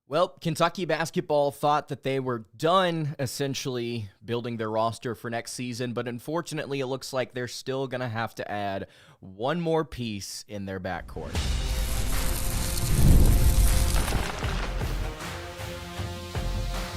Well, Kentucky basketball thought that they were done essentially building their roster for next season, but unfortunately it looks like they're still going to have to add one more piece in their backcourt.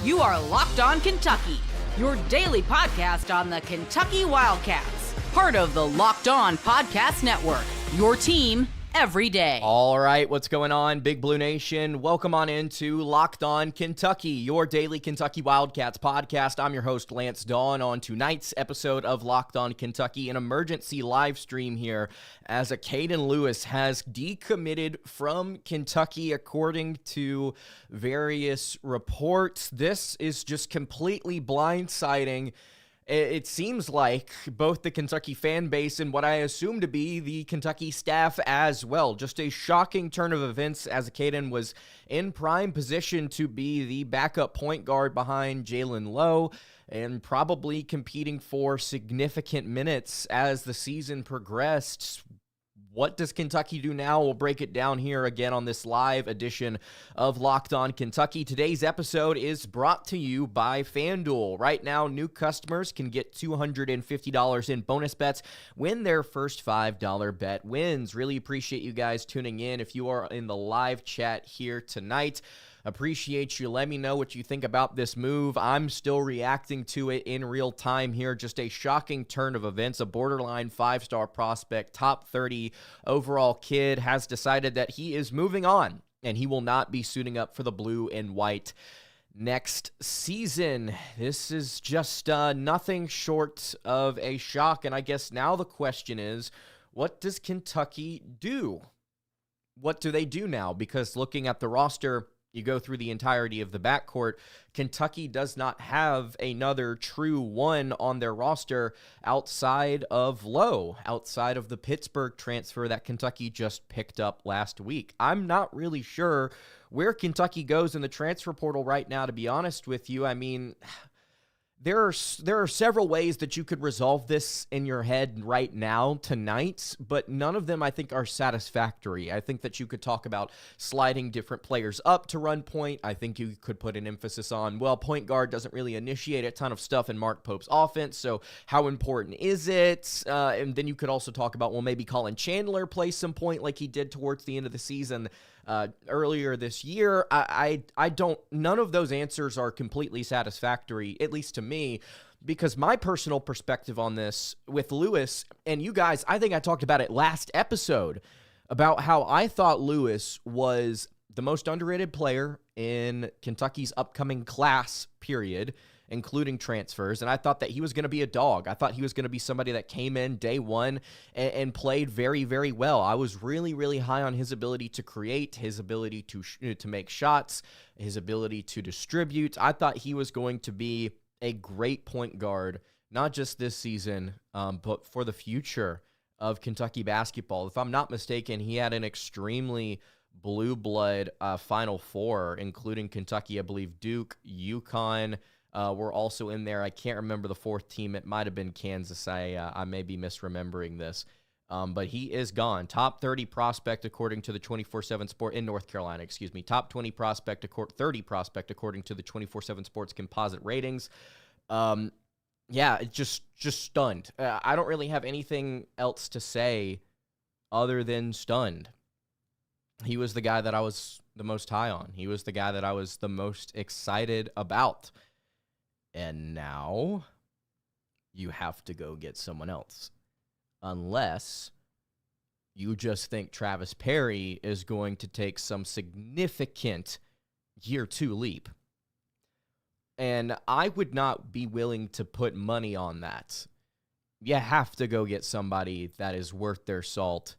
You are Locked On Kentucky, your daily podcast on the Kentucky Wildcats, part of the Locked On Podcast Network, your team every day. All right, what's going on, Big Blue Nation? Welcome on into Locked On Kentucky, your daily Kentucky Wildcats podcast. I'm your host, Lance Dawn. On tonight's episode of Locked On Kentucky, an emergency live stream here as Acaden Lewis has decommitted from Kentucky according to various reports. This is just completely blindsiding. It seems like both the Kentucky fan base and what I assume to be the Kentucky staff as well. Just a shocking turn of events as Acaden was in prime position to be the backup point guard behind Jalen Lowe and probably competing for significant minutes as the season progressed. What does Kentucky do now? We'll break it down here again on this live edition of Locked On Kentucky. Today's episode is brought to you by FanDuel. Right now, new customers can get $250 in bonus bets when their first $5 bet wins. Really appreciate you guys tuning in. If you are in the live chat here tonight, appreciate you. Let me know what you think about this move. I'm still reacting to it in real time here. Just a shocking turn of events. A borderline 5-star prospect, top 30 overall kid, has decided that he is moving on and he will not be suiting up for the blue and white next season. This is just nothing short of a shock. And I guess now the question is, what does Kentucky do? What do they do now? Because looking at the roster, you go through the entirety of the backcourt, Kentucky does not have another true one on their roster outside of Lowe, outside of the Pittsburgh transfer that Kentucky just picked up last week. I'm not really sure where Kentucky goes in the transfer portal right now, to be honest with you. I mean, there are several ways that you could resolve this in your head right now, tonight, but none of them, I think, are satisfactory. I think that you could talk about sliding different players up to run point. I think you could put an emphasis on, well, point guard doesn't really initiate a ton of stuff in Mark Pope's offense, so how important is it? And then you could also talk about, well, maybe Colin Chandler plays some point like he did towards the end of the season earlier this year. I don't, none of those answers are completely satisfactory, at least to me, because my personal perspective on this with Lewis, and you guys, I think I talked about it last episode, about how I thought Lewis was the most underrated player in Kentucky's upcoming class, period, including transfers, and I thought that he was going to be a dog. I thought he was going to be somebody that came in day one and played very, very well. I was really, really high on his ability to create, his ability to make shots, his ability to distribute. I thought he was going to be a great point guard, not just this season, but for the future of Kentucky basketball. If I'm not mistaken, he had an extremely blue blood Final Four, including Kentucky, I believe Duke, UConn, were also in there. I can't remember the fourth team. It might have been Kansas. I may be misremembering this. But he is gone. Top 30 prospect according to the 24/7 Sport in North Carolina, excuse me. Top 20 prospect, 30 prospect according to the 24/7 Sports composite ratings. Yeah, just stunned. I don't really have anything else to say other than stunned. He was the guy that I was the most high on. He was the guy that I was the most excited about. And now you have to go get someone else. Unless you just think Travis Perry is going to take some significant year 2 leap. And I would not be willing to put money on that. You have to go get somebody that is worth their salt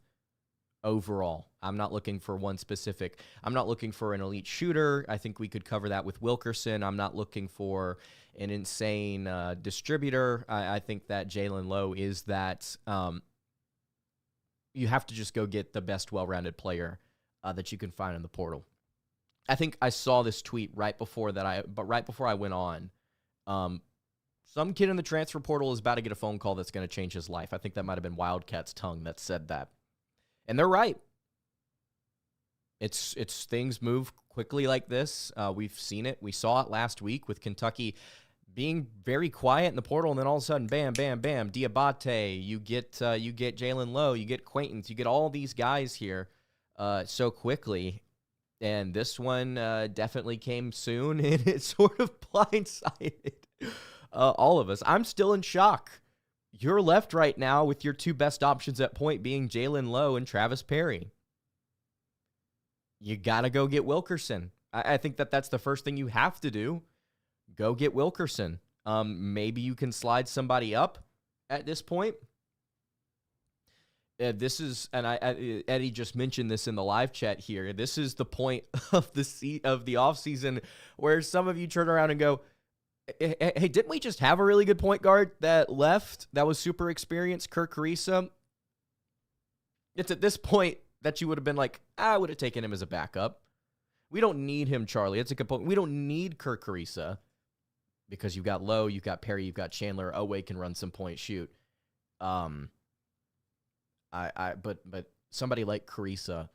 overall. I'm not looking for one specific. I'm not looking for an elite shooter. I think we could cover that with Wilkerson. I'm not looking for an insane distributor. I think that Jalen Lowe is that. You have to just go get the best well-rounded player that you can find in the portal. I think I saw this tweet right before I went on. Some kid in the transfer portal is about to get a phone call that's going to change his life. I think that might have been Wildcats' tongue that said that. And they're right. It's things move quickly like this. We've seen it. We saw it last week with Kentucky being very quiet in the portal, and then all of a sudden, bam, bam, bam, Diabate, you get Jalen Lowe, you get Quaintance, you get all these guys here so quickly. And this one definitely came soon, and it sort of blindsided all of us. I'm still in shock. You're left right now with your two best options at point being Jalen Lowe and Travis Perry. You got to go get Wilkerson. I think that's the first thing you have to do. Go get Wilkerson. Maybe you can slide somebody up at this point. This is, and Eddie just mentioned this in the live chat here. This is the point of the offseason where some of you turn around and go, hey, didn't we just have a really good point guard that left that was super experienced, Kirk Carissa? It's at this point that you would have been like, I would have taken him as a backup. We don't need him, Charlie. It's a good point. We don't need Kirk Carissa because you've got Lowe, you've got Perry, you've got Chandler. Owe can run some point shoot. But somebody like Carissa,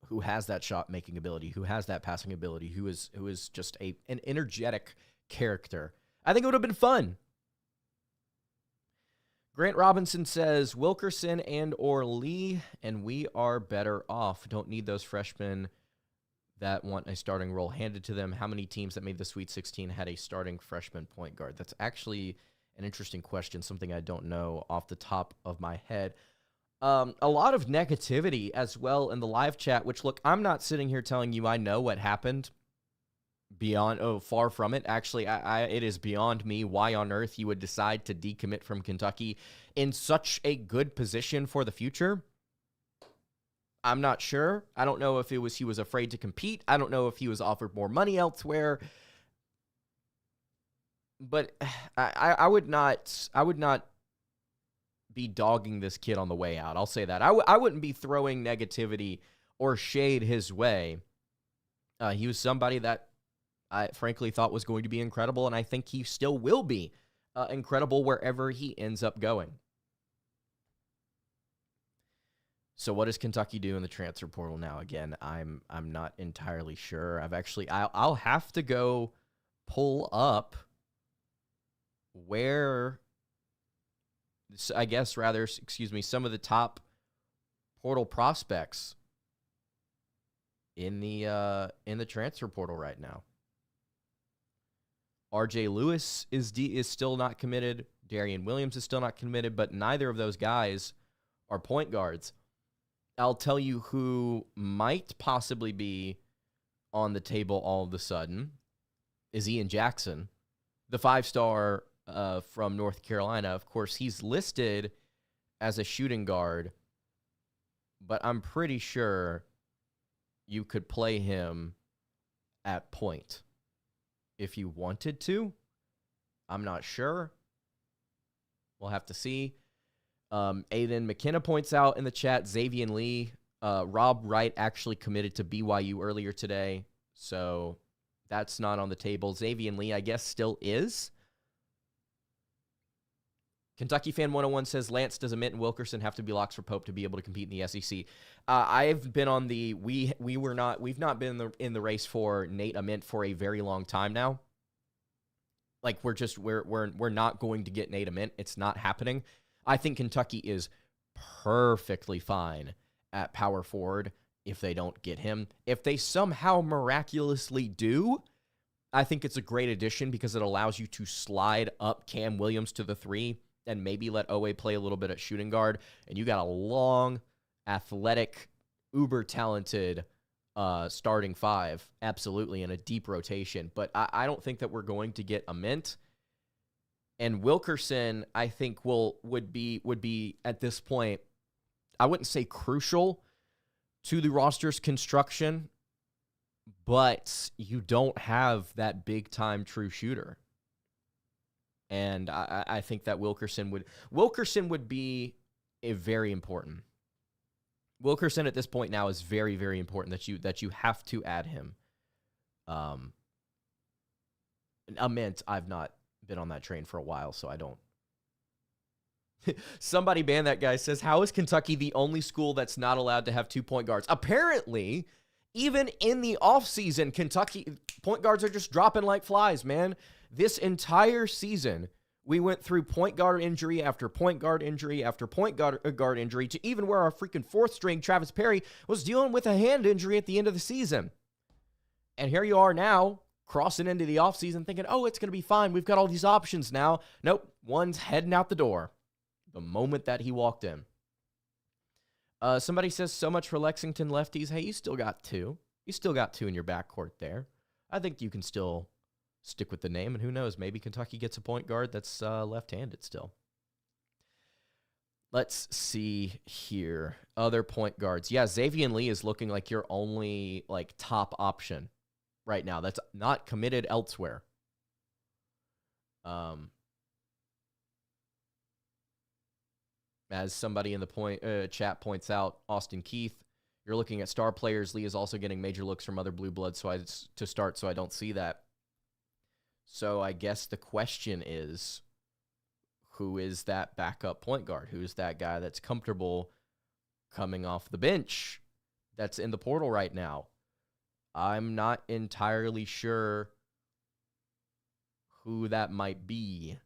who has that shot making ability, who has that passing ability, who is just an energetic character, I think it would have been fun. Grant Robinson says Wilkerson and or Lee, and we are better off. Don't need those freshmen that want a starting role handed to them. How many teams that made the Sweet 16 had a starting freshman point guard? That's actually an interesting question, something I don't know off the top of my head. A lot of negativity as well in the live chat, which, look, I'm not sitting here telling you I know what happened. Far from it. Actually, it is beyond me why on earth you would decide to decommit from Kentucky in such a good position for the future. I'm not sure. I don't know if he was afraid to compete. I don't know if he was offered more money elsewhere. But I would not be dogging this kid on the way out. I'll say that. I wouldn't be throwing negativity or shade his way. He was somebody that I frankly thought was going to be incredible, and I think he still will be incredible wherever he ends up going. So what does Kentucky do in the transfer portal now? Again, I'm not entirely sure. I'll have to go pull up where, some of the top portal prospects in the transfer portal right now. RJ Lewis is still not committed. Darian Williams is still not committed, but neither of those guys are point guards. I'll tell you who might possibly be on the table all of a sudden is Ian Jackson, the 5-star from North Carolina. Of course, he's listed as a shooting guard, but I'm pretty sure you could play him at point if you wanted to. I'm not sure. We'll have to see. Aiden McKenna points out in the chat, Xavier Lee, Rob Wright actually committed to BYU earlier today, so that's not on the table. Xavier Lee, I guess, still is. Kentucky Fan 101 says Lance, does Ament and Wilkerson have to be locks for Pope to be able to compete in the SEC? I've been on the we've not been in the race for Nate Ament for a very long time now. Like we're not going to get Nate Ament. It's not happening. I think Kentucky is perfectly fine at power forward if they don't get him. If they somehow miraculously do, I think it's a great addition because it allows you to slide up Cam Williams to the 3 and maybe let Owe play a little bit at shooting guard. And you got a long, athletic, uber-talented starting 5, absolutely, in a deep rotation. But I don't think that we're going to get Ament. And Wilkerson, I think, would be at this point, I wouldn't say crucial to the roster's construction, but you don't have that big-time true shooter. And I think that Wilkerson would be a very important. Wilkerson at this point now is very, very important that you have to add him. Ament, I've not been on that train for a while, so I don't. Somebody banned that guy, says, how is Kentucky the only school that's not allowed to have 2 point guards? Apparently, Even in the offseason, Kentucky point guards are just dropping like flies, man. This entire season, we went through point guard injury after point guard injury after point guard injury to even where our freaking fourth string, Travis Perry, was dealing with a hand injury at the end of the season. And here you are now, crossing into the offseason thinking, oh, it's going to be fine. We've got all these options now. Nope, one's heading out the door the moment that he walked in. Somebody says, so much for Lexington lefties. Hey, you still got two. You still got two in your backcourt there. I think you can still stick with the name, and who knows, maybe Kentucky gets a point guard that's left-handed still. Let's see here. Other point guards. Yeah, Xavier Lee is looking like your only top option right now. That's not committed elsewhere. As somebody in the chat points out, Austin Keith, you're looking at star players. Lee is also getting major looks from other blue bloods to start, so I don't see that. So I guess the question is, who is that backup point guard? Who's that guy that's comfortable coming off the bench that's in the portal right now? I'm not entirely sure who that might be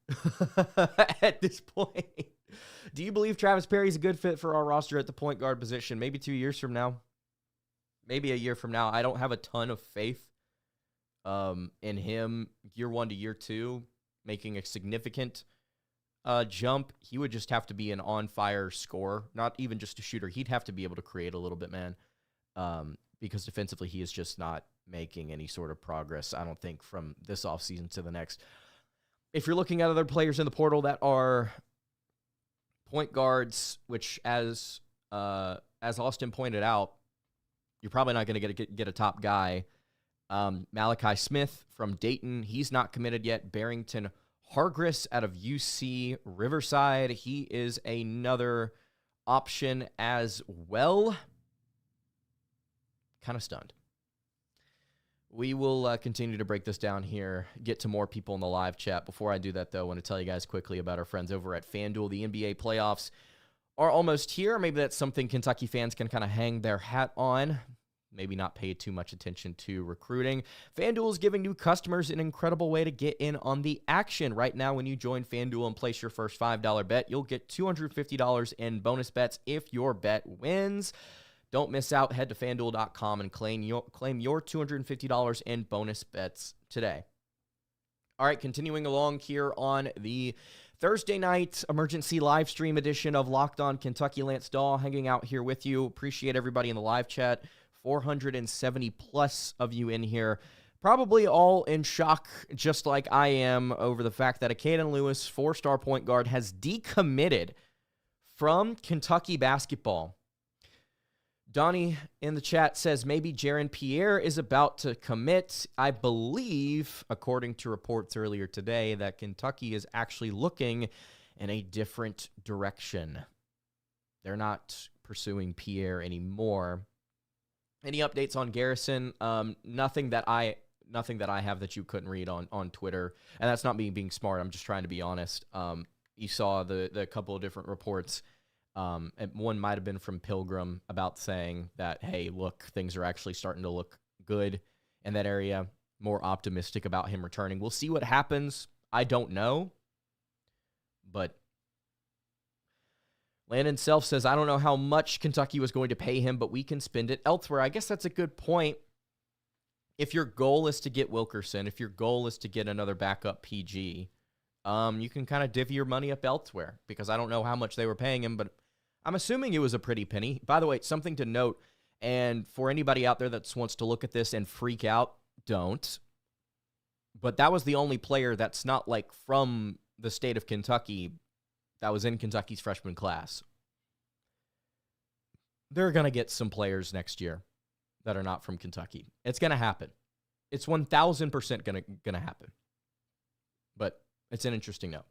at this point. Do you believe Travis Perry's a good fit for our roster at the point guard position? Maybe 2 years from now. Maybe a year from now. I don't have a ton of faith in him year 1 to year 2 making a significant jump. He would just have to be an on-fire scorer, not even just a shooter. He'd have to be able to create a little bit, man, because defensively he is just not making any sort of progress, I don't think, from this offseason to the next. If you're looking at other players in the portal that are point guards, which as Austin pointed out, you're probably not going to get a top guy. Malachi Smith from Dayton, he's not committed yet. Barrington Hargris out of UC Riverside, he is another option as well. Kind of stunned. We will continue to break this down here, get to more people in the live chat. Before I do that, though, I want to tell you guys quickly about our friends over at FanDuel. The NBA playoffs are almost here. Maybe that's something Kentucky fans can kind of hang their hat on. Maybe not pay too much attention to recruiting. FanDuel is giving new customers an incredible way to get in on the action. Right now, when you join FanDuel and place your first $5 bet, you'll get $250 in bonus bets if your bet wins. Don't miss out. Head to FanDuel.com and claim your $250 in bonus bets today. All right, continuing along here on the Thursday night emergency live stream edition of Locked On Kentucky. Lance Dahl hanging out here with you. Appreciate everybody in the live chat. 470 plus of you in here. Probably all in shock, just like I am, over the fact that Acaden Lewis, 4-star point guard, has decommitted from Kentucky basketball. Donnie in the chat says maybe Jaron Pierre is about to commit. I believe, according to reports earlier today, that Kentucky is actually looking in a different direction. They're not pursuing Pierre anymore. Any updates on Garrison? Nothing that I have that you couldn't read on Twitter. And that's not me being smart. I'm just trying to be honest. You saw the couple of different reports. And one might have been from Pilgrim about saying that, hey, look, things are actually starting to look good in that area. More optimistic about him returning. We'll see what happens. I don't know. But Landon Self says, I don't know how much Kentucky was going to pay him, but we can spend it elsewhere. I guess that's a good point. If your goal is to get Wilkerson, if your goal is to get another backup PG, you can kind of divvy your money up elsewhere, because I don't know how much they were paying him, but I'm assuming it was a pretty penny. By the way, something to note, and for anybody out there that wants to look at this and freak out, don't. But that was the only player that's not like from the state of Kentucky that was in Kentucky's freshman class. They're going to get some players next year that are not from Kentucky. It's going to happen. It's 1,000% going to happen. But it's an interesting note.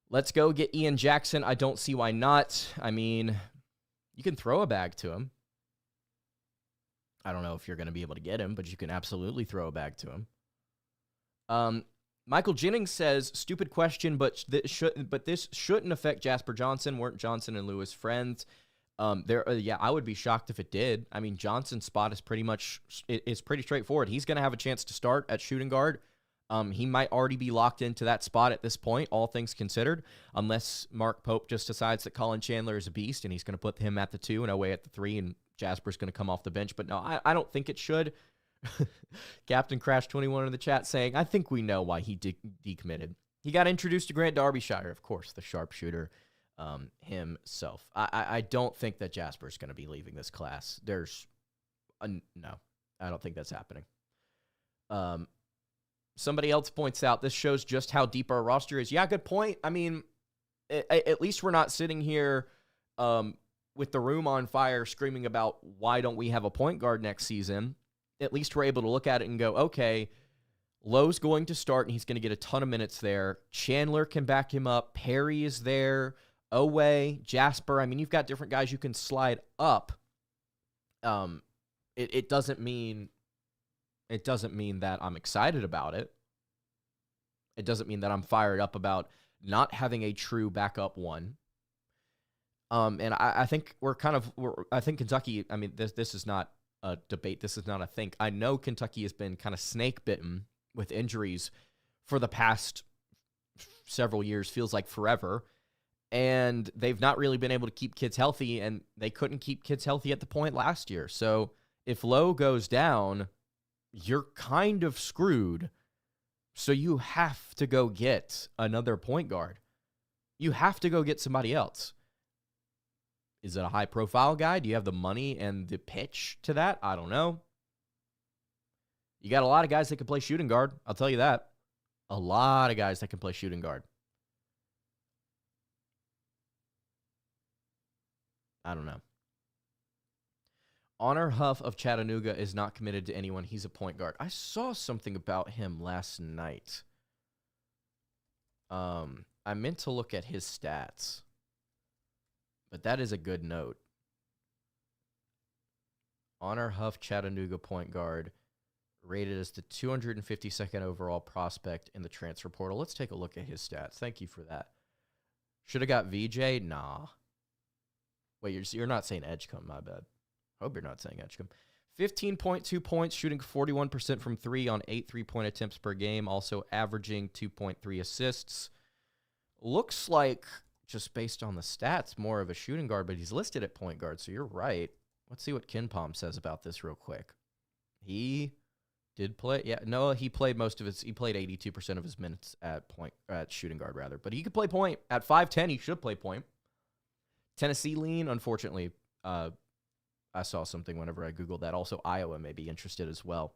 Let's go get Ian Jackson. I don't see why not. I mean, you can throw a bag to him. I don't know if you're going to be able to get him, but you can absolutely throw a bag to him. Michael Jennings says, stupid question, but this shouldn't affect Jasper Johnson. Weren't Johnson and Lewis friends? I would be shocked if it did. I mean, Johnson's spot is pretty straightforward. He's going to have a chance to start at shooting guard. He might already be locked into that spot at this point, all things considered, unless Mark Pope just decides that Colin Chandler is a beast and he's going to put him at the 2 and Oweh at the 3, and Jasper's going to come off the bench. But no, I don't think it should. Captain Crash 21 in the chat saying, I think we know why he decommitted. He got introduced to Grant Derbyshire, of course, the sharpshooter himself. I don't think that Jasper's going to be leaving this class. No, I don't think that's happening. Somebody else points out this shows just how deep our roster is. Yeah, good point. I mean, at least we're not sitting here with the room on fire screaming about why don't we have a point guard next season. At least we're able to look at it and go, okay, Lowe's going to start, and he's going to get a ton of minutes there. Chandler can back him up. Perry is there. Oweh, Jasper. I mean, you've got different guys you can slide up. It doesn't mean that I'm excited about it. It doesn't mean that I'm fired up about not having a true backup one. And I think I think Kentucky, I mean, this is not a debate. This is not a think. I know Kentucky has been kind of snake bitten with injuries for the past several years, feels like forever. And they've not really been able to keep kids healthy, and they couldn't keep kids healthy at the point last year. So if Lowe goes down, you're kind of screwed. So you have to go get another point guard. You have to go get somebody else. Is it a high-profile guy? Do you have the money and the pitch to that? I don't know. You got a lot of guys that can play shooting guard. I'll tell you that. A lot of guys that can play shooting guard. I don't know. Honor Huff of Chattanooga is not committed to anyone. He's a point guard. I saw something about him last night. I meant to look at his stats. But that is a good note. Honor Huff, Chattanooga point guard, rated as the 252nd overall prospect in the transfer portal. Let's take a look at his stats. Thank you for that. Should have got VJ? Nah. Wait, you're not saying Edgecombe, my bad. Hope you're not saying Edgecombe. 15.2 points, shooting 41% from 3 on 8 3-point attempts per game, also averaging 2.3 assists. Looks like, just based on the stats, more of a shooting guard, but he's listed at point guard, so you're right. Let's see what KenPom says about this real quick. He did play, he played he played 82% of his minutes at shooting guard, rather. But he could play point. At 5'10", he should play point. Tennessee lean, unfortunately, I saw something whenever I Googled that. Also, Iowa may be interested as well.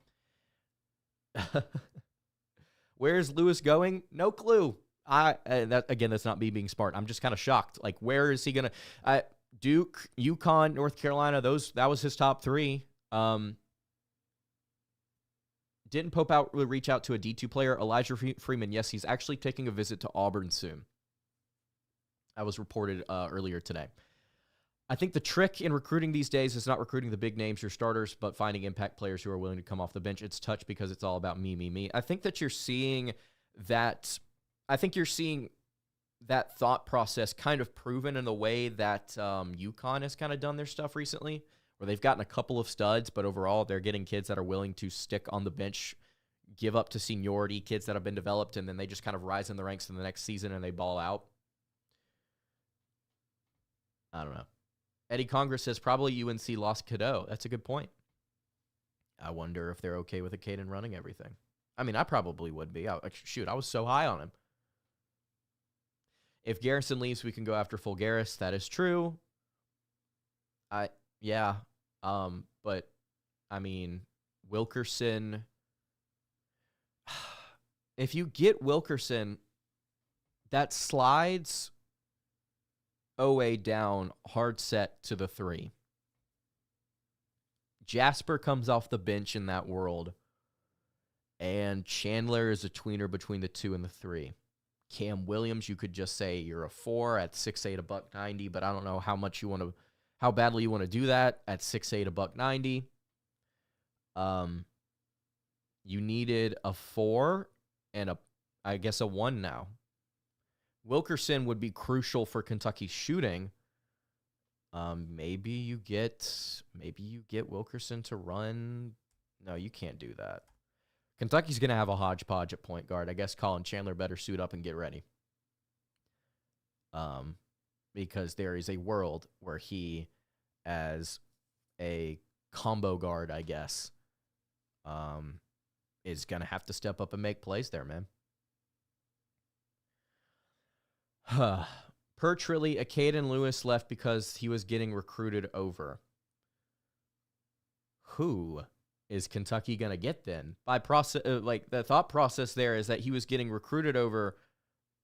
Where's Lewis going? No clue. That's not me being smart. I'm just kind of shocked. Like, where is he going to... Duke, UConn, North Carolina, that was his top 3. Didn't Pope reach out to a D2 player? Elijah Freeman, yes, he's actually taking a visit to Auburn soon. That was reported earlier today. I think the trick in recruiting these days is not recruiting the big names, your starters, but finding impact players who are willing to come off the bench. It's touch because it's all about me. I think that you're seeing that. I think you're seeing that thought process kind of proven in the way that UConn has kind of done their stuff recently, where they've gotten a couple of studs, but overall they're getting kids that are willing to stick on the bench, give up to seniority, kids that have been developed, and then they just kind of rise in the ranks in the next season and they ball out. I don't know. Eddie Congress says probably UNC lost Cadeau. That's a good point. I wonder if they're okay with Acaden running everything. I mean, I probably would be. I was so high on him. If Garrison leaves, we can go after Fulgaris. That is true. But I mean, Wilkerson. If you get Wilkerson, that slides Oweh down hard set to the 3. Jasper comes off the bench in that world, and Chandler is a tweener between the 2 and the 3. Cam Williams, you could just say you're a 4 at 6'8", $190, but I don't know how badly you want to do that at 6'8", $190. You needed a 4 and I guess a 1 now. Wilkerson would be crucial for Kentucky's shooting. Maybe you get Wilkerson to run. No, you can't do that. Kentucky's going to have a hodgepodge at point guard. I guess Colin Chandler better suit up and get ready. Because there is a world where he, as a combo guard, I guess, is going to have to step up and make plays there, man. Per Trilly, Acaden Lewis left because he was getting recruited over. Who is Kentucky going to get then? By process, like the thought process there is that he was getting recruited over,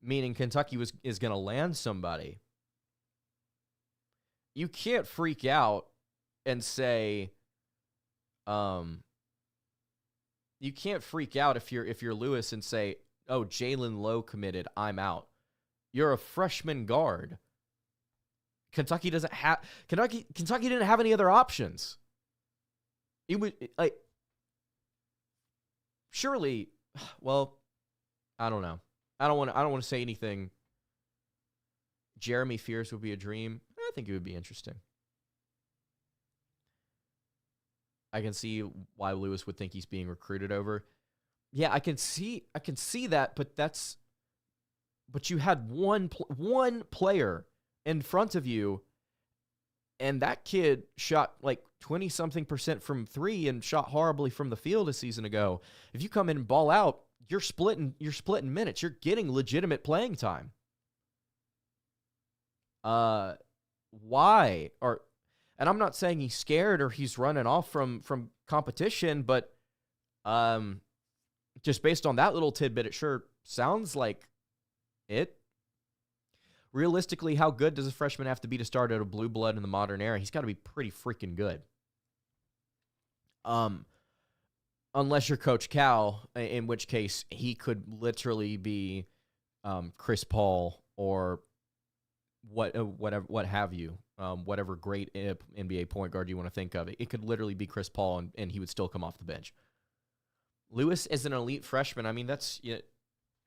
meaning Kentucky is going to land somebody. You can't freak out and say, you can't freak out if you're Lewis and say, oh, Jalen Lowe committed, I'm out. You're a freshman guard. Kentucky didn't have any other options. It was like, surely, well, I don't know. I don't want to say anything. Jeremy Fierce would be a dream. I think it would be interesting. I can see why Lewis would think he's being recruited over. Yeah, I can see that, but you had one player in front of you, and that kid shot like 20-something% from three and shot horribly from the field a season ago. If you come in and ball out, you're splitting minutes. You're getting legitimate playing time. Why? And I'm not saying he's scared or he's running off from competition, but just based on that little tidbit, it sure sounds like it. Realistically, how good does a freshman have to be to start at a blue blood in the modern era? He's got to be pretty freaking good. Unless you're Coach Cal, in which case he could literally be Chris Paul or what have you, whatever great NBA point guard you want to think of. It could literally be Chris Paul, and he would still come off the bench. Lewis is an elite freshman. I mean, that's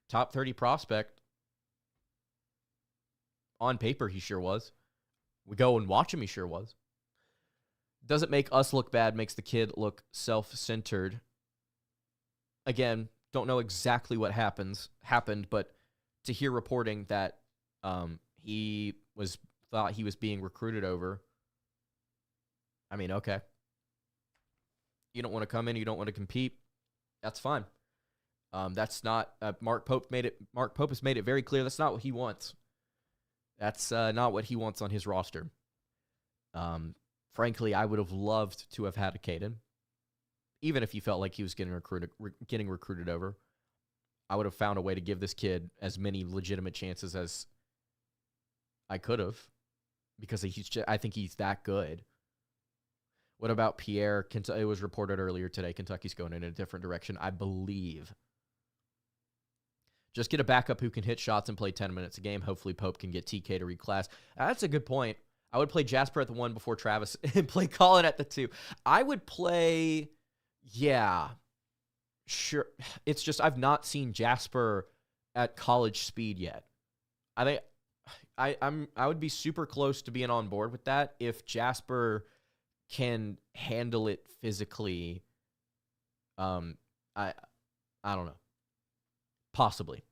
top 30 prospect. On paper, he sure was. We go and watch him, he sure was. Doesn't make us look bad, makes the kid look self-centered. Again, don't know exactly what happened, but to hear reporting that he thought he was being recruited over, I mean, okay. You don't want to come in, you don't want to compete, that's fine. That's not Mark Pope has made it very clear that's not what he wants. That's not what he wants on his roster. Frankly, I would have loved to have had Acaden, even if he felt like he was getting recruited over. I would have found a way to give this kid as many legitimate chances as I could have, because I think he's that good. What about Pierre? It was reported earlier today Kentucky's going in a different direction, I believe. Just get a backup who can hit shots and play 10 minutes a game. Hopefully Pope can get TK to reclass. That's a good point. I would play Jasper at the 1 before Travis and play Colin at the 2. I would play, yeah, sure. It's just I've not seen Jasper at college speed yet. I think I would be super close to being on board with that if Jasper can handle it physically. I don't know. Possibly.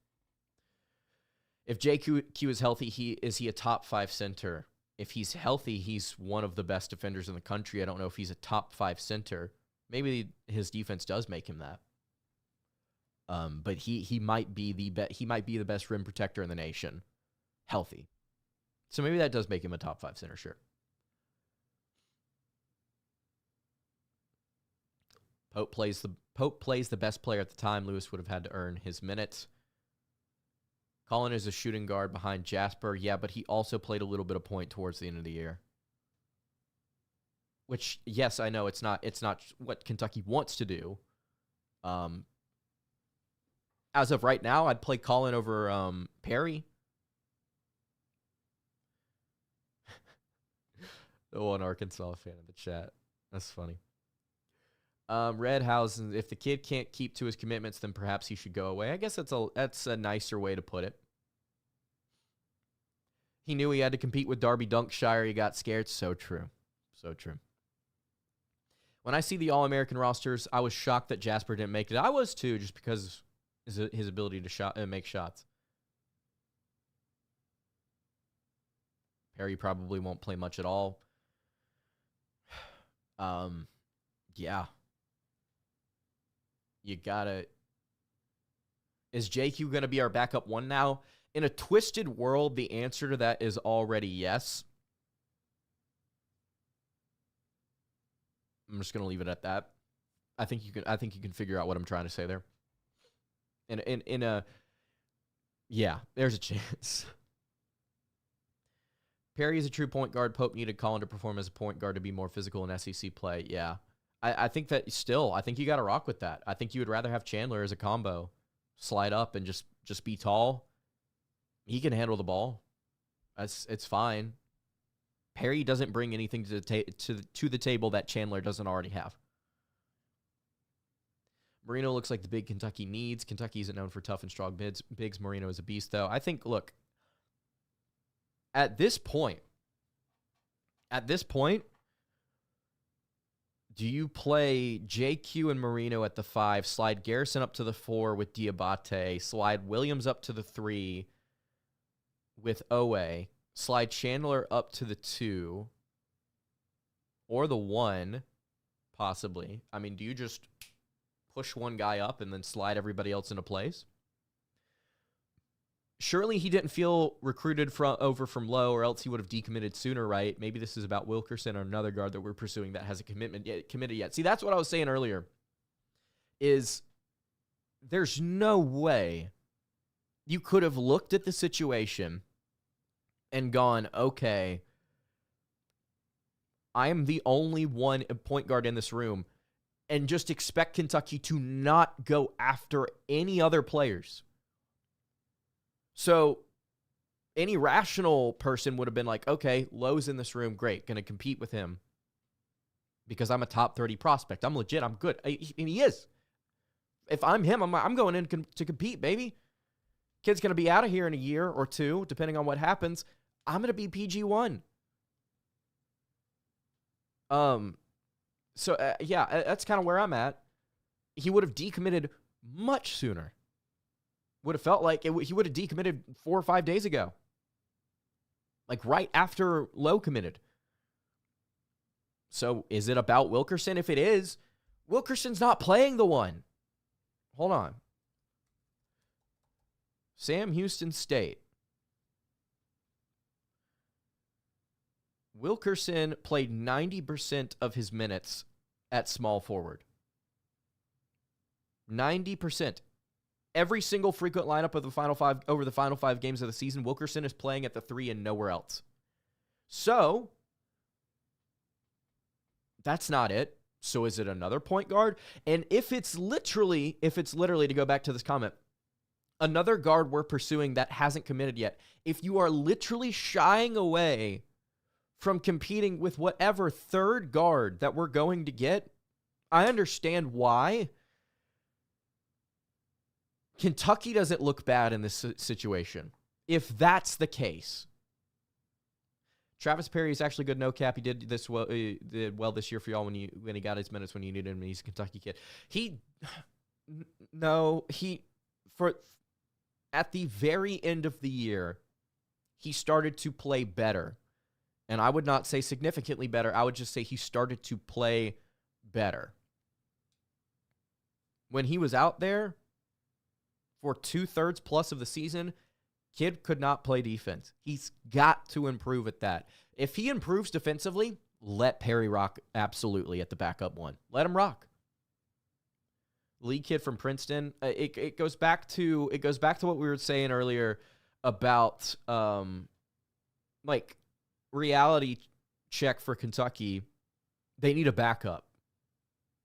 If JQ is healthy, is he a top 5 center? If he's healthy, he's one of the best defenders in the country. I don't know if he's a top 5 center. Maybe his defense does make him that. But he might be the best rim protector in the nation, healthy. So maybe that does make him a top 5 center, sure. Pope plays the best player at the time. Lewis would have had to earn his minutes. Colin is a shooting guard behind Jasper. Yeah, but he also played a little bit of point towards the end of the year. Which, yes, I know it's not what Kentucky wants to do. As of right now, I'd play Colin over Perry. The one Arkansas fan in the chat. That's funny. Redhausen, if the kid can't keep to his commitments, then perhaps he should go away. I guess that's a nicer way to put it. He knew he had to compete with Darby Dunkshire. He got scared. So true. So true. When I see the All-American rosters, I was shocked that Jasper didn't make it. I was too, just because of his ability to make shots. Perry probably won't play much at all. Yeah. You gotta... Is JQ going to be our backup one now? In a twisted world, the answer to that is already yes. I'm just going to leave it at that. I think you can figure out what I'm trying to say there. Yeah, there's a chance. Perry is a true point guard. Pope needed Colin to perform as a point guard to be more physical in SEC play. Yeah. I think that still, I think you got to rock with that. I think you would rather have Chandler as a combo. Slide up and just be tall. He can handle the ball. It's fine. Perry doesn't bring anything to the table that Chandler doesn't already have. Marino looks like the big Kentucky needs. Kentucky isn't known for tough and strong bigs. Marino is a beast, though. I think, look, at this point, do you play JQ and Marino at the 5, slide Garrison up to the 4 with Diabate, slide Williams up to the 3 with Owe, slide Chandler up to the 2 or the 1, possibly? I mean, do you just push one guy up and then slide everybody else into place? Surely he didn't feel recruited over from low, or else he would have decommitted sooner, right? Maybe this is about Wilkerson or another guard that we're pursuing that has a committed yet. See, that's what I was saying earlier, is there's no way you could have looked at the situation and gone, okay, I am the only one point guard in this room, and just expect Kentucky to not go after any other players. So any rational person would have been like, okay, Lowe's in this room, great, going to compete with him because I'm a top 30 prospect. I'm legit, I'm good. And he is. If I'm him, I'm going in to compete, baby. Kid's going to be out of here in a year or two, depending on what happens. I'm going to be PG1. Yeah, that's kind of where I'm at. He would have decommitted much sooner. Would have felt like he would have decommitted 4 or 5 days ago. Like right after Lowe committed. So is it about Wilkerson? If it is, Wilkerson's not playing the 1. Hold on. Sam Houston State. Wilkerson played 90% of his minutes at small forward. 90%. Every single frequent lineup of the final 5 over the final 5 games of the season, Wilkerson is playing at the 3 and nowhere else. So that's not it. So is it another point guard? And if it's literally to go back to this comment, another guard we're pursuing that hasn't committed yet, if you are literally shying away from competing with whatever third guard that we're going to get, I understand why. Kentucky doesn't look bad in this situation, if that's the case. Travis Perry is actually good, no cap. He did well this year for y'all when he got his minutes when you needed him. He's a Kentucky kid. At the very end of the year, he started to play better. And I would not say significantly better. I would just say he started to play better. When he was out there for 2/3 plus of the season, kid could not play defense. He's got to improve at that. If he improves defensively, let Perry rock absolutely at the backup 1. Let him rock. League kid from Princeton. It goes back to what we were saying earlier about reality check for Kentucky. They need a backup,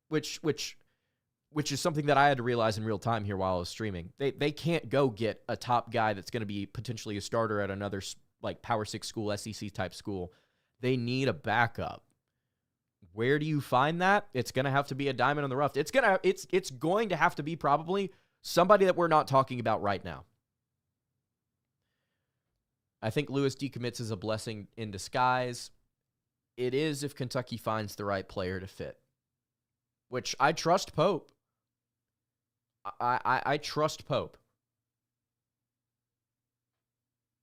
which is something that I had to realize in real time here while I was streaming. They can't go get a top guy that's going to be potentially a starter at another Power 6 school, SEC type school. They need a backup. Where do you find that? It's going to have to be a diamond in the rough. It's going to have to be probably somebody that we're not talking about right now. I think Lewis decommits is a blessing in disguise. It is if Kentucky finds the right player to fit, which I trust Pope. I trust Pope.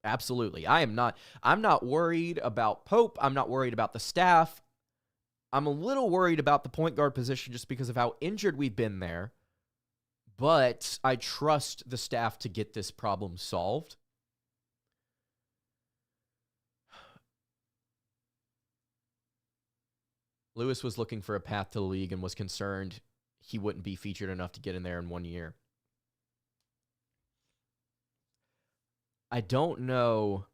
Absolutely. I'm not worried about Pope. I'm not worried about the staff. I'm a little worried about the point guard position just because of how injured we've been there. But I trust the staff to get this problem solved. Lewis was looking for a path to the league and was concerned he wouldn't be featured enough to get in there in 1 year. I don't know.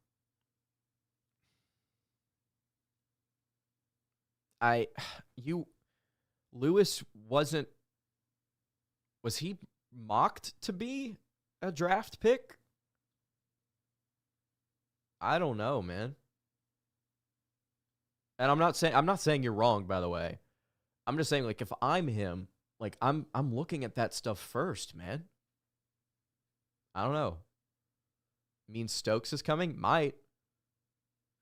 Lewis was he mocked to be a draft pick? I don't know, man. And I'm not saying you're wrong, by the way. I'm just saying, like, if I'm him, like, I'm looking at that stuff first, man. I don't know. Means Stokes is coming? Might.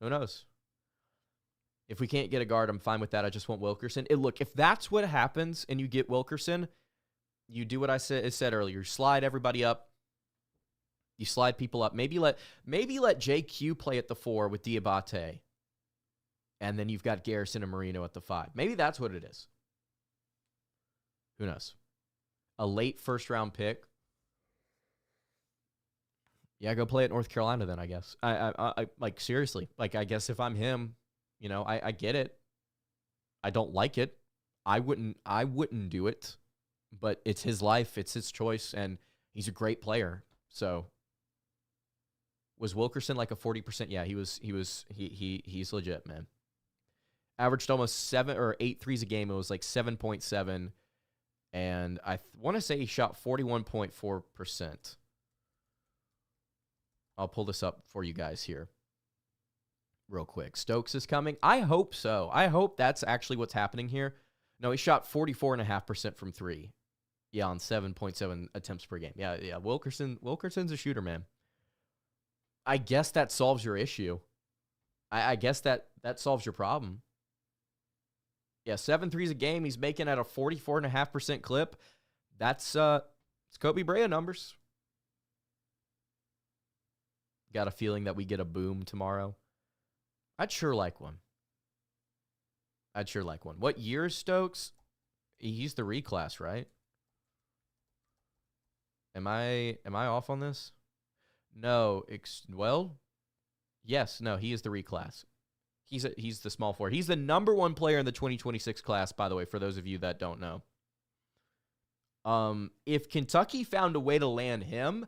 Who knows? If we can't get a guard, I'm fine with that. I just want Wilkerson. Look, if that's what happens and you get Wilkerson, you do what I said earlier. You slide everybody up. You slide people up. Maybe let JQ play at the 4 with Diabate. And then you've got Garrison and Marino at the 5. Maybe that's what it is. Who knows? A late first-round pick. Yeah, go play at North Carolina then, I guess. I like, seriously. Like, I guess if I'm him, you know, I get it. I don't like it. I wouldn't do it. But it's his life. It's his choice. And he's a great player. So, was Wilkerson like a 40%? Yeah, he's legit, man. Averaged almost 7 or 8 threes a game. It was like 7.7. And I want to say he shot 41.4%. I'll pull this up for you guys here real quick. Stokes is coming. I hope so. I hope that's actually what's happening here. No, he shot 44.5% from 3. Yeah, on 7.7 attempts per game. Yeah. Wilkerson's a shooter, man. I guess that solves your issue. I guess that solves your problem. Yeah, 7 threes a game. He's making at a 44.5% clip. That's it's Kobe Bryant numbers. Got a feeling that we get a boom tomorrow. I'd sure like one. What year is Stokes? He's the reclass, right? Am I off on this? No. Yes. No, he is the reclass. He's the small forward. He's the number 1 player in the 2026 class, by the way, for those of you that don't know. If Kentucky found a way to land him,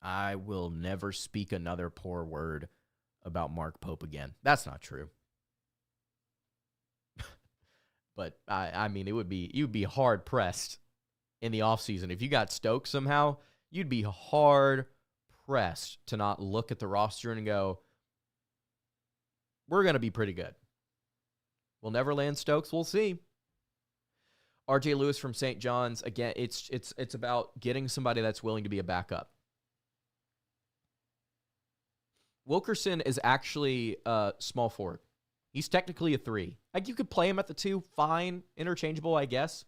I will never speak another poor word about Mark Pope again. That's not true. But I mean, you'd be hard pressed in the offseason. If you got Stokes somehow, you'd be hard pressed to not look at the roster and go, we're going to be pretty good. We'll never land Stokes. We'll see. RJ Lewis from St. John's. Again, it's about getting somebody that's willing to be a backup. Wilkerson is actually a small forward. He's technically a 3. Like, you could play him at the 2, fine, interchangeable, I guess.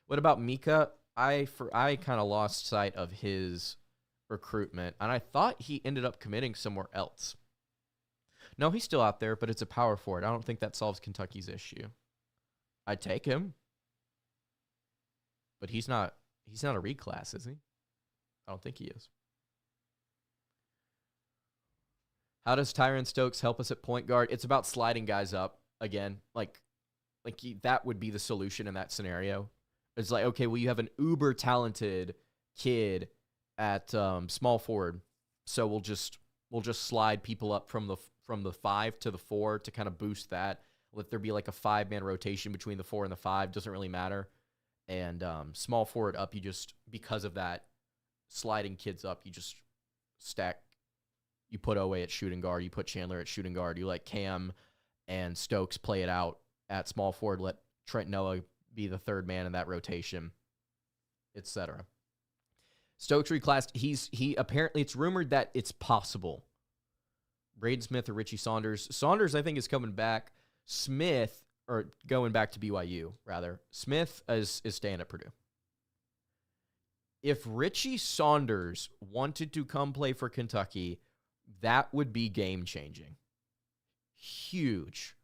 What about Mika? I kind of lost sight of his recruitment, and I thought he ended up committing somewhere else. No, he's still out there, but it's a power forward. I don't think that solves Kentucky's issue. I'd take him, but he's not a reclass, is he? I don't think he is. How does Tyron Stokes help us at point guard? It's about sliding guys up again. That would be the solution in that scenario. It's like, okay, well, you have an uber talented kid at small forward, so we'll just slide people up from the 5 to the 4 to kind of boost that. Let there be like a 5-man rotation between the 4 and the 5. Doesn't really matter. And small forward up, you just, because of that, sliding kids up, you just stack. You put Owe at shooting guard. You put Chandler at shooting guard. You let Cam and Stokes play it out at small forward. Let Trent Noah be the 3rd man in that rotation, etc. Stokes reclassed. He apparently, it's rumored that it's possible. Braden Smith or Richie Saunders. Saunders, I think, is coming back. Smith, or going back to BYU, rather. Smith is staying at Purdue. If Richie Saunders wanted to come play for Kentucky, that would be game-changing. Huge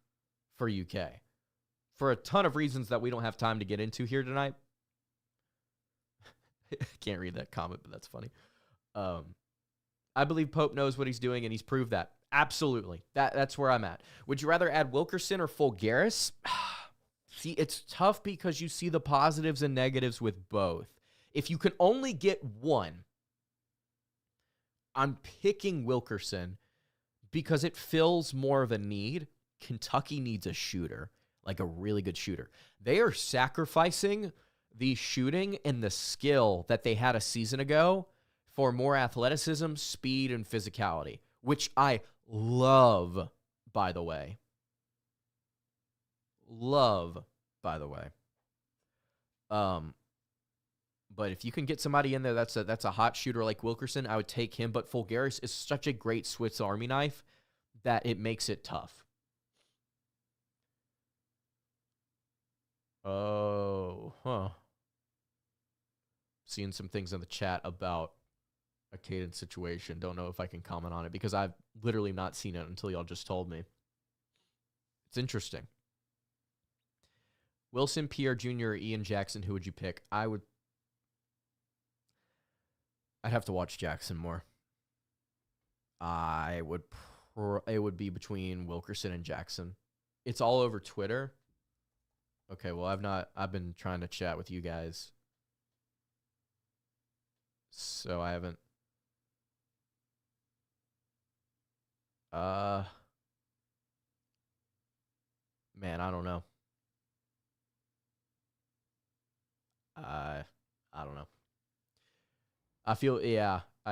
for UK. For a ton of reasons that we don't have time to get into here tonight. I can't read that comment, but that's funny. I believe Pope knows what he's doing, and he's proved that. Absolutely. That's where I'm at. Would you rather add Wilkerson or Fulgaris? See, it's tough because you see the positives and negatives with both. If you can only get one, I'm picking Wilkerson because it fills more of a need. Kentucky needs a shooter, like a really good shooter. They are sacrificing the shooting and the skill that they had a season ago for more athleticism, speed, and physicality, which I love, by the way. But if you can get somebody in there that's a hot shooter like Wilkerson, I would take him. But Fulgaris is such a great Swiss Army knife that it makes it tough. Oh, huh. Seeing some things in the chat about Acaden's situation. Don't know if I can comment on it because I've literally not seen it until y'all just told me. It's interesting. Wilson, Pierre Jr., or Ian Jackson, who would you pick? I'd have to watch Jackson more. It would be between Wilkerson and Jackson. It's all over Twitter. Okay, well, I've been trying to chat with you guys. So I haven't. Man, I don't know. I don't know. I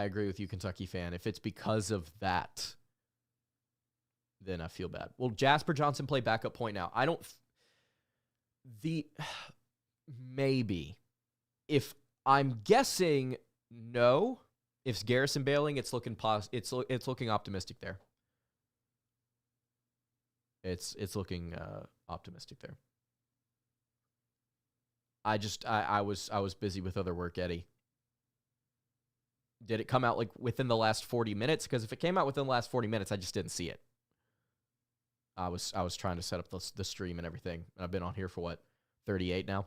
agree with you, Kentucky fan. If it's because of that, then I feel bad. Will Jasper Johnson play backup point now? Maybe. If I'm guessing no, if it's Garrison bailing, it's looking optimistic there. It's looking optimistic there. I was busy with other work, Eddie. Did it come out like within the last 40 minutes? Because if it came out within the last 40 minutes, I just didn't see it. I was trying to set up the stream and everything. I've been on here for what, 38 now?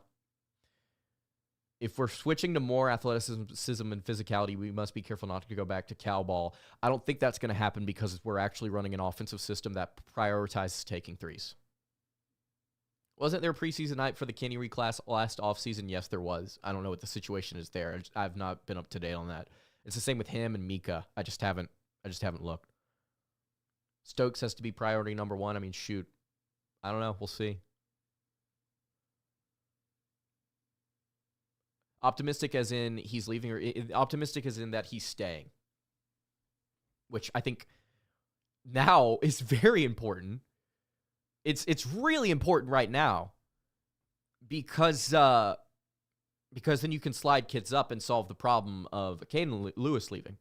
If we're switching to more athleticism and physicality, we must be careful not to go back to cow ball. I don't think that's going to happen because we're actually running an offensive system that prioritizes taking threes. Wasn't there a preseason night for the Kenny reclass last offseason? Yes, there was. I don't know what the situation is there. I've not been up to date on that. It's the same with him and Mika. I just haven't looked. Stokes has to be priority number one. I mean, shoot. I don't know. We'll see. Optimistic as in he's leaving, or optimistic as in that he's staying, which I think now is very important. It's really important right now because then you can slide kids up and solve the problem of Acaden Lewis leaving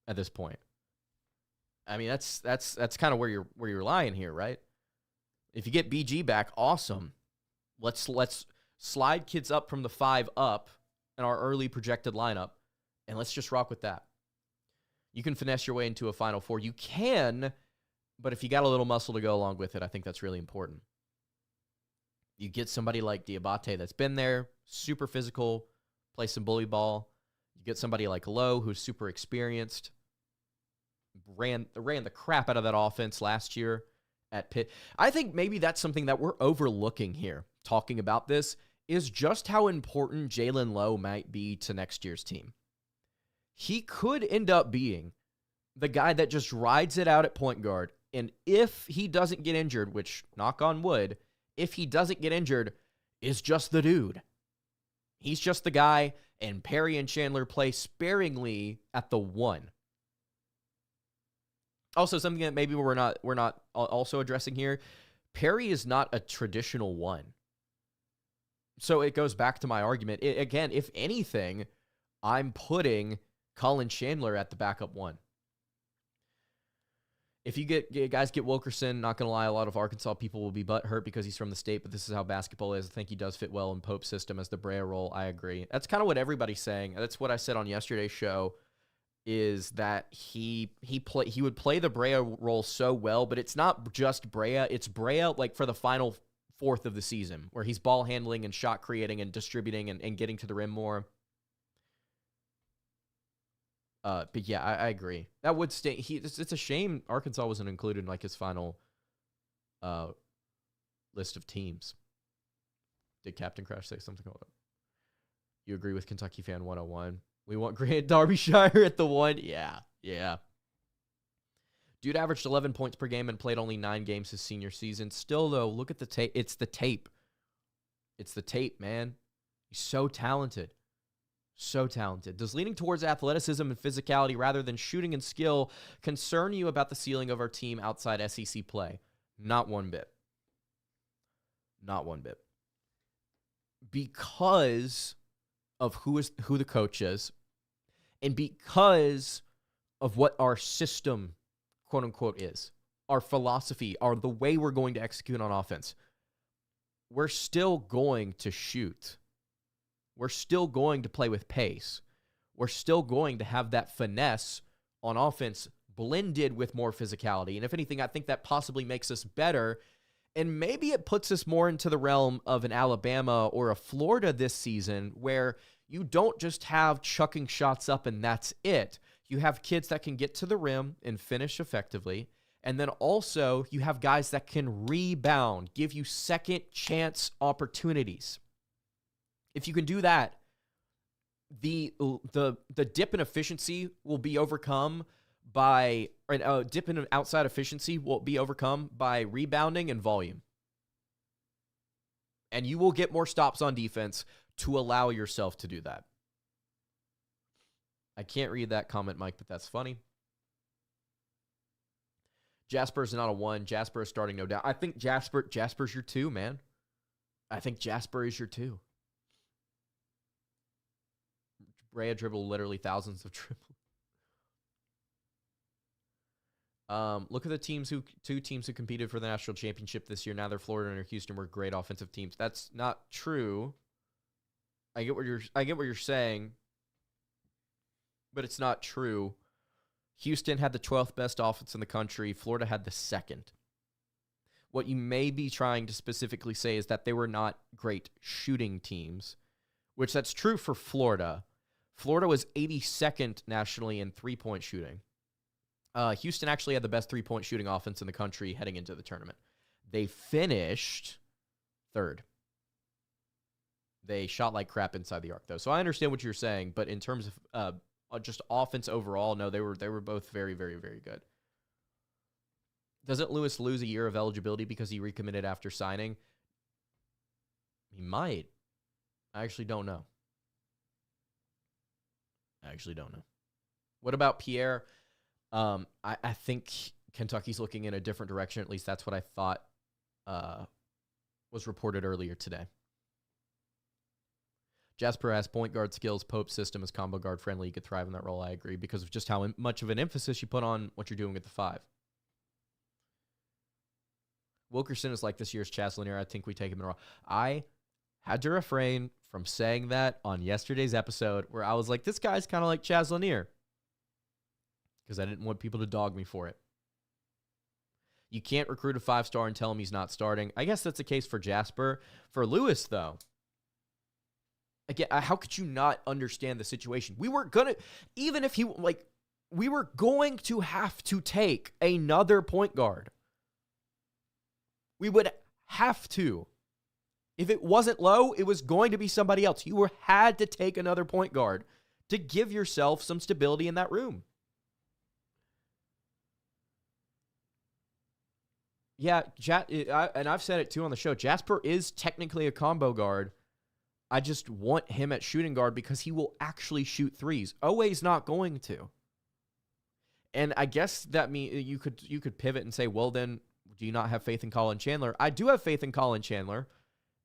at this point. I mean, that's kind of where you're lying here, right? If you get BG back, awesome. Let's slide kids up from the 5 up in our early projected lineup, and let's just rock with that. You can finesse your way into a Final Four. You can, but if you got a little muscle to go along with it, I think that's really important. You get somebody like Diabate that's been there, super physical, play some bully ball. You get somebody like Lowe who's super experienced, ran the crap out of that offense last year at Pitt. I think maybe that's something that we're overlooking here, talking about this, is just how important Jalen Lowe might be to next year's team. He could end up being the guy that just rides it out at point guard, and if he doesn't get injured, which, knock on wood, if he doesn't get injured, is just the dude. He's just the guy, and Perry and Chandler play sparingly at the 1. Also, something that maybe we're not also addressing here, Perry is not a traditional 1. So it goes back to my argument. Again, if anything, I'm putting Colin Chandler at the backup 1. If you guys get Wilkerson, not going to lie, a lot of Arkansas people will be butthurt because he's from the state, but this is how basketball is. I think he does fit well in Pope's system as the Brea role. I agree. That's kind of what everybody's saying. That's what I said on yesterday's show, is that he would play the Brea role so well, but it's not just Brea. It's Brea like for the final fourth of the season, where he's ball handling and shot creating and distributing and getting to the rim more. But yeah, I agree. That would stay. It's a shame Arkansas wasn't included in like his final list of teams. Did Captain Crash say something about it? You agree with Kentucky Fan 101? We want Grant Derbyshire at the 1. Yeah. Dude averaged 11 points per game and played only 9 games his senior season. Still, though, look at the tape. It's the tape. It's the tape, man. He's so talented. So talented. Does leaning towards athleticism and physicality rather than shooting and skill concern you about the ceiling of our team outside SEC play? Not one bit. Not one bit. Because of who the coach is, and because of what our system, quote unquote, is, our philosophy, the way we're going to execute on offense, we're still going to shoot. We're still going to play with pace. We're still going to have that finesse on offense blended with more physicality. And if anything, I think that possibly makes us better. And maybe it puts us more into the realm of an Alabama or a Florida this season, where you don't just have chucking shots up and that's it. You have kids that can get to the rim and finish effectively. And then also you have guys that can rebound, give you second chance opportunities. If you can do that, the dip in efficiency will be overcome by, or dip in outside efficiency will be overcome by rebounding and volume. And you will get more stops on defense to allow yourself to do that. I can't read that comment, Mike, but that's funny. Jasper's not a 1. Jasper is starting, no doubt. I think Jasper's your 2, man. I think Jasper is your 2. Brea dribbled literally thousands of dribbles. Look at the two teams who competed for the national championship this year. Neither Florida nor Houston were great offensive teams. That's not true. I get what you're saying, but it's not true. Houston had the 12th best offense in the country. Florida had the 2nd. What you may be trying to specifically say is that they were not great shooting teams, which that's true for Florida. Florida was 82nd nationally in three-point shooting. Houston actually had the best three-point shooting offense in the country heading into the tournament. They finished 3rd. They shot like crap inside the arc, though. So I understand what you're saying, but in terms of just offense overall, no, they were both very, very, very good. Doesn't Lewis lose a year of eligibility because he recommitted after signing? He might. I actually don't know. What about Pierre? I think Kentucky's looking in a different direction. At least that's what I thought was reported earlier today. Jasper has point guard skills. Pope's system is combo guard friendly. He could thrive in that role. I agree, because of just how much of an emphasis you put on what you're doing at the 5. Wilkerson is like this year's Chaz Lanier. I think we take him in a row. I had to refrain from saying that on yesterday's episode, where I was like, this guy's kind of like Chaz Lanier, because I didn't want people to dog me for it. You can't recruit a 5-star and tell him he's not starting. I guess that's the case for Jasper. For Lewis, though, again, how could you not understand the situation? We were going to have to take another point guard. We would have to. If it wasn't Lowe, it was going to be somebody else. You had to take another point guard to give yourself some stability in that room. Yeah, and I've said it too on the show, Jasper is technically a combo guard. I just want him at shooting guard because he will actually shoot threes. Owe's not going to. And I guess that means you could pivot and say, well, then do you not have faith in Colin Chandler? I do have faith in Colin Chandler.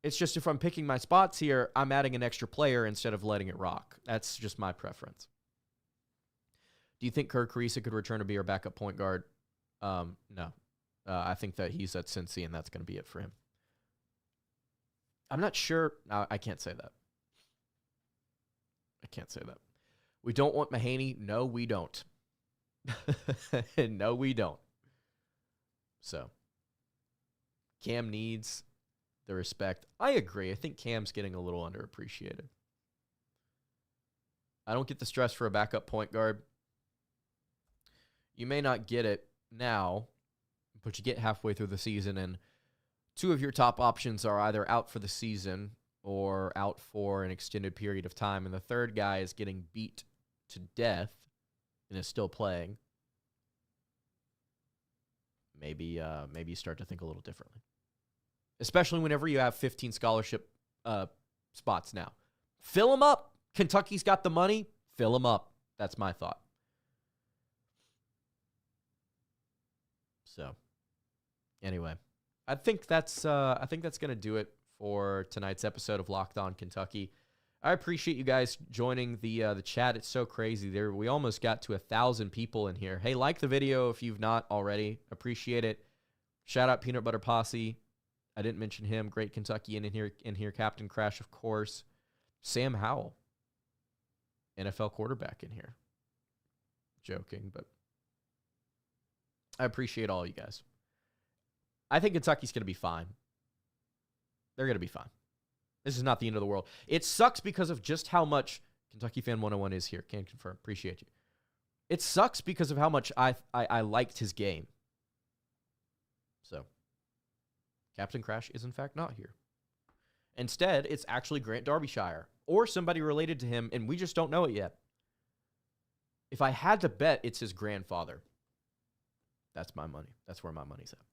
It's just if I'm picking my spots here, I'm adding an extra player instead of letting it rock. That's just my preference. Do you think Kirk Carissa could return to be our backup point guard? No. I think that he's at Cincy, and that's going to be it for him. I'm not sure. No, I can't say that. I can't say that. We don't want Mahaney. No, we don't. No, we don't. So, Cam needs the respect. I agree. I think Cam's getting a little underappreciated. I don't get the stress for a backup point guard. You may not get it now, but you get halfway through the season, and two of your top options are either out for the season or out for an extended period of time, and the third guy is getting beat to death and is still playing. Maybe you start to think a little differently, especially whenever you have 15 scholarship spots now. Fill them up. Kentucky's got the money. Fill them up. That's my thought. So, anyway, I think that's going to do it for tonight's episode of Locked On Kentucky. I appreciate you guys joining the chat. It's so crazy. We almost got to 1,000 people in here. Hey, like the video if you've not already. Appreciate it. Shout out Peanut Butter Posse. I didn't mention him. Great Kentuckian in here. Captain Crash, of course. Sam Howell, NFL quarterback in here. Joking, but I appreciate all you guys. I think Kentucky's going to be fine. They're going to be fine. This is not the end of the world. It sucks because of just how much Kentucky Fan 101 is here. Can confirm. Appreciate you. It sucks because of how much I liked his game. So, Captain Crash is in fact not here. Instead, it's actually Grant Darbyshire or somebody related to him, and we just don't know it yet. If I had to bet, it's his grandfather. That's my money. That's where my money's at.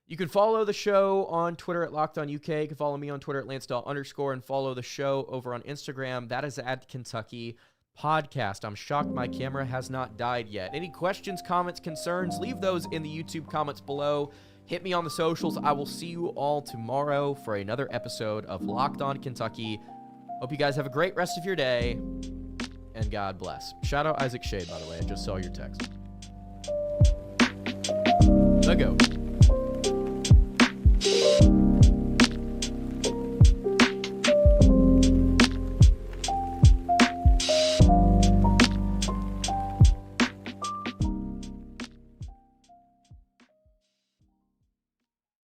You can follow the show on Twitter at LockedOnUK. You can follow me on Twitter at @LanceDahl_, and follow the show over on Instagram. That is at Kentucky Podcast. I'm shocked my camera has not died yet. Any questions, comments, concerns, leave those in the YouTube comments below. Hit me on the socials. I will see you all tomorrow for another episode of Locked On Kentucky. Hope you guys have a great rest of your day, and God bless. Shout out Isaac Shade, by the way. I just saw your text. The GOAT.